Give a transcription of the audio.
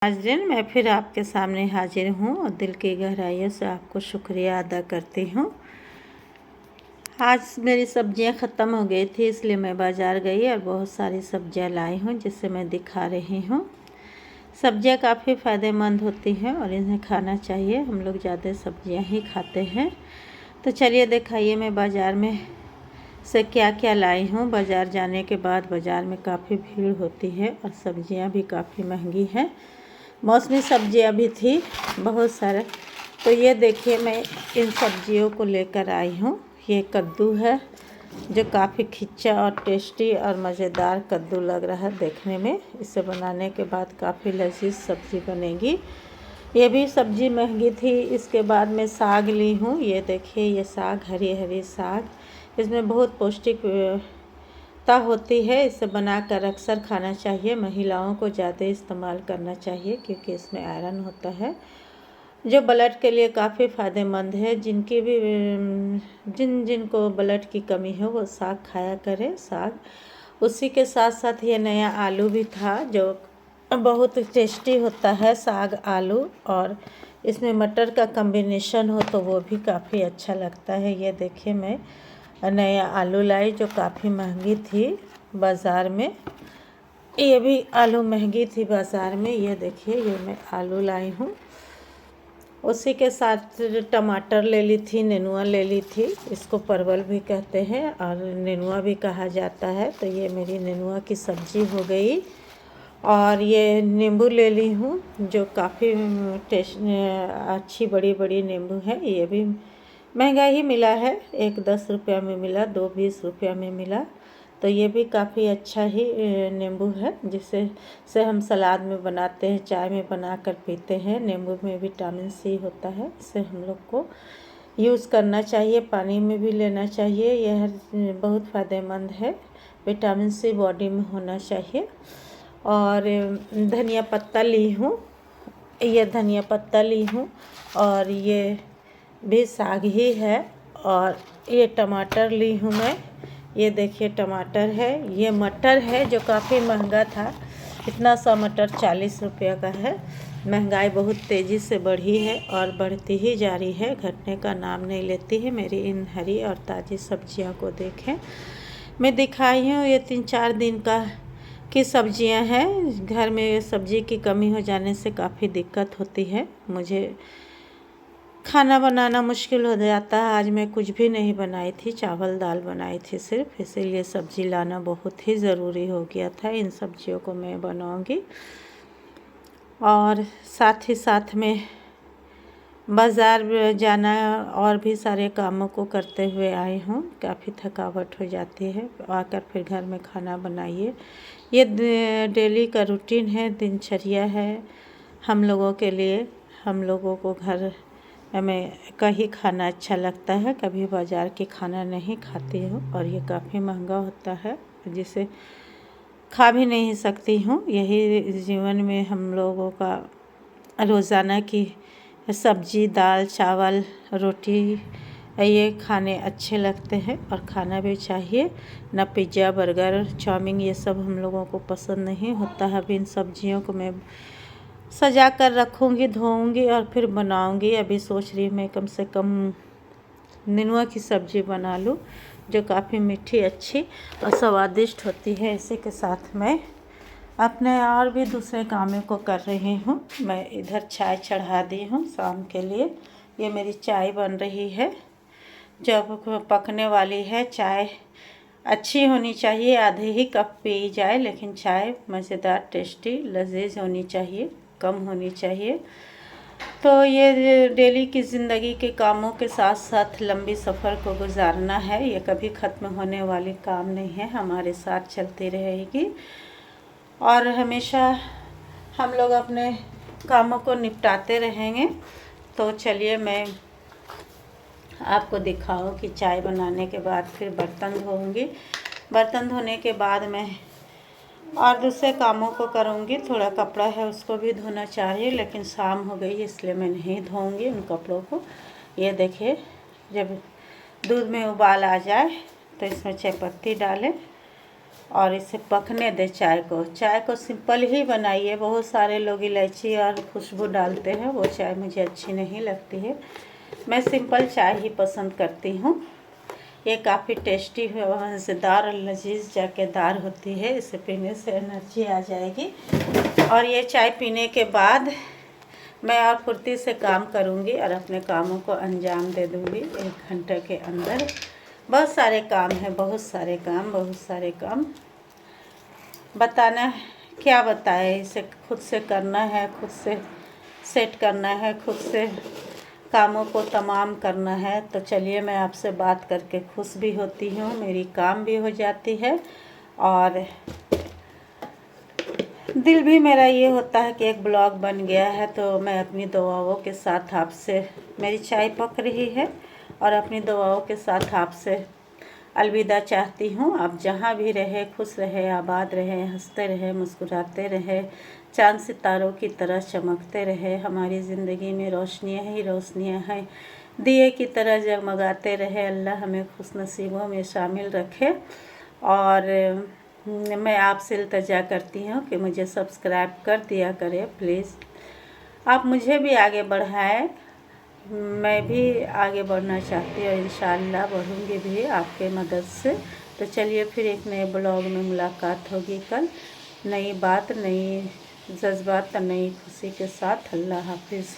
नाज़रीन, मैं फिर आपके सामने हाजिर हूँ और दिल की गहराइयों से आपको शुक्रिया अदा करती हूँ। आज मेरी सब्जियाँ ख़त्म हो गई थी, इसलिए मैं बाज़ार गई और बहुत सारी सब्जियाँ लाई हूँ जिसे मैं दिखा रही हूँ। सब्जियाँ काफ़ी फ़ायदेमंद होती हैं और इन्हें खाना चाहिए। हम लोग ज़्यादा सब्जियाँ ही खाते हैं। तो चलिए दिखाइए मैं बाज़ार में से क्या क्या लाई हूँ। बाज़ार जाने के बाद बाज़ार में काफ़ी भीड़ होती है और सब्जियाँ भी काफ़ी महंगी हैं। मौसमी सब्जियाँ भी थी बहुत सारे। तो ये देखिए मैं इन सब्जियों को लेकर आई हूँ। ये कद्दू है जो काफ़ी खिंचा और टेस्टी और मज़ेदार कद्दू लग रहा है देखने में। इसे बनाने के बाद काफ़ी लजीज सब्ज़ी बनेगी। ये भी सब्ज़ी महंगी थी। इसके बाद मैं साग ली हूँ। ये देखिए ये साग, हरी हरी साग, इसमें बहुत पौष्टिक होती है। इसे बनाकर अक्सर खाना चाहिए। महिलाओं को ज़्यादा इस्तेमाल करना चाहिए क्योंकि इसमें आयरन होता है जो ब्लड के लिए काफ़ी फ़ायदेमंद है। जिनको ब्लड की कमी है वो साग खाया करें। साग उसी के साथ साथ ये नया आलू भी था जो बहुत टेस्टी होता है। साग आलू और इसमें मटर का कॉम्बिनेशन हो तो वो भी काफ़ी अच्छा लगता है। ये देखिए मैं नया आलू लाई जो काफ़ी महंगी थी बाज़ार में। ये भी आलू महंगी थी बाज़ार में। ये देखिए ये मैं आलू लाई हूँ। उसी के साथ टमाटर ले ली थी, नेनुआ ले ली थी। इसको परवल भी कहते हैं और नेनुआ भी कहा जाता है। तो ये मेरी नेनुआ की सब्ज़ी हो गई। और ये नींबू ले ली हूँ जो काफ़ी अच्छी बड़ी बड़ी नींबू है। ये भी महंगा ही मिला है। एक 10 रुपया में मिला, 2 20 रुपया में मिला। तो ये भी काफ़ी अच्छा ही नींबू है जिसे हम सलाद में बनाते हैं, चाय में बनाकर पीते हैं। नींबू में विटामिन सी होता है। इसे हम लोग को यूज़ करना चाहिए, पानी में भी लेना चाहिए। यह बहुत फ़ायदेमंद है। विटामिन सी बॉडी में होना चाहिए। और धनिया पत्ता ली हूँ। ये धनिया पत्ता ली हूँ और ये भी साग ही है। और ये टमाटर ली हूँ मैं। ये देखिए टमाटर है। ये मटर है जो काफ़ी महंगा था। इतना सा मटर 40 रुपया का है। महंगाई बहुत तेज़ी से बढ़ी है और बढ़ती ही जा रही है, घटने का नाम नहीं लेती है। मेरी इन हरी और ताज़ी सब्जियों को देखें। मैं दिखाई हूँ ये 3-4 दिन की सब्जियां हैं। घर में सब्जी की कमी हो जाने से काफ़ी दिक्कत होती है। मुझे खाना बनाना मुश्किल हो जाता है। आज मैं कुछ भी नहीं बनाई थी, चावल दाल बनाई थी सिर्फ, इसीलिए सब्ज़ी लाना बहुत ही ज़रूरी हो गया था। इन सब्जियों को मैं बनाऊंगी और साथ ही साथ में बाज़ार जाना और भी सारे कामों को करते हुए आई हूँ। काफ़ी थकावट हो जाती है। आकर फिर घर में खाना बनाइए। ये डेली का रूटीन है, दिनचर्या है हम लोगों के लिए। हम लोगों को घर में का ही खाना अच्छा लगता है, कभी बाज़ार के खाना नहीं खाती हूँ। और ये काफ़ी महंगा होता है जिसे खा भी नहीं सकती हूँ। यही जीवन में हम लोगों का रोज़ाना की सब्ज़ी, दाल, चावल, रोटी ये खाने अच्छे लगते हैं और खाना भी चाहिए। ना पिज़्ज़ा, बर्गर, चाउमीन ये सब हम लोगों को पसंद नहीं होता है। अब इन सब्जियों को मैं सजा कर रखूँगी, धोऊँगी और फिर बनाऊँगी। अभी सोच रही हूँ मैं कम से कम नेनुआ की सब्ज़ी बना लूँ जो काफ़ी मीठी, अच्छी और स्वादिष्ट होती है। इसी के साथ मैं अपने और भी दूसरे कामों को कर रही हूँ। मैं इधर चाय चढ़ा दी हूँ शाम के लिए। ये मेरी चाय बन रही है जो पकने वाली है। चाय अच्छी होनी चाहिए, आधे ही कप पी जाए, लेकिन चाय मज़ेदार, टेस्टी, लजीज होनी चाहिए, कम होनी चाहिए। तो ये डेली की ज़िंदगी के कामों के साथ साथ लंबी सफ़र को गुजारना है। ये कभी ख़त्म होने वाली काम नहीं है, हमारे साथ चलती रहेगी और हमेशा हम लोग अपने कामों को निपटाते रहेंगे। तो चलिए मैं आपको दिखाऊं कि चाय बनाने के बाद फिर बर्तन धोऊंगी। बर्तन धोने के बाद मैं और दूसरे कामों को करूंगी। थोड़ा कपड़ा है उसको भी धोना चाहिए, लेकिन शाम हो गई इसलिए मैं नहीं धोऊंगी उन कपड़ों को। ये देखिए जब दूध में उबाल आ जाए तो इसमें चाय पत्ती डालें और इसे पकने दे चाय को सिंपल ही बनाइए। बहुत सारे लोग इलायची और खुशबू डालते हैं, वो चाय मुझे अच्छी नहीं लगती है। मैं सिंपल चाय ही पसंद करती हूँ। ये काफ़ी टेस्टी मज़ेदार और लजीज जायकेदार होती है। इसे पीने से एनर्जी आ जाएगी और ये चाय पीने के बाद मैं और फुर्ती से काम करूँगी और अपने कामों को अंजाम दे दूँगी 1 घंटे के अंदर। बहुत सारे काम हैं, बहुत सारे काम बताना क्या बताए। इसे खुद से करना है, खुद से सेट करना है, खुद से कामों को तमाम करना है। तो चलिए, मैं आपसे बात करके खुश भी होती हूँ, मेरी काम भी हो जाती है और दिल भी मेरा ये होता है कि एक ब्लॉग बन गया है। तो मैं अपनी दुआओं के साथ आपसे, मेरी चाय पक रही है और अपनी दुआओं के साथ आपसे अलविदा चाहती हूँ। आप जहाँ भी रहे खुश रहे, आबाद रहे, हंसते रहे, मुस्कुराते रहे, चांद सितारों की तरह चमकते रहे। हमारी ज़िंदगी में रोशनियाँ ही रोशनियाँ हैं, दिए की तरह जगमगाते रहे। अल्लाह हमें खुश नसीबों में शामिल रखे। और मैं आपसे इल्तिजा करती हूँ कि मुझे सब्सक्राइब कर दिया करें प्लीज़। आप मुझे भी आगे बढ़ाएं, मैं भी आगे बढ़ना चाहती हूँ, इंशाअल्लाह बढ़ूँगी भी आपके मदद से। तो चलिए, फिर एक नए ब्लॉग में मुलाकात होगी कल, नई बात, नई जज्बात, नई खुशी के साथ। अल्लाह हाफिज़।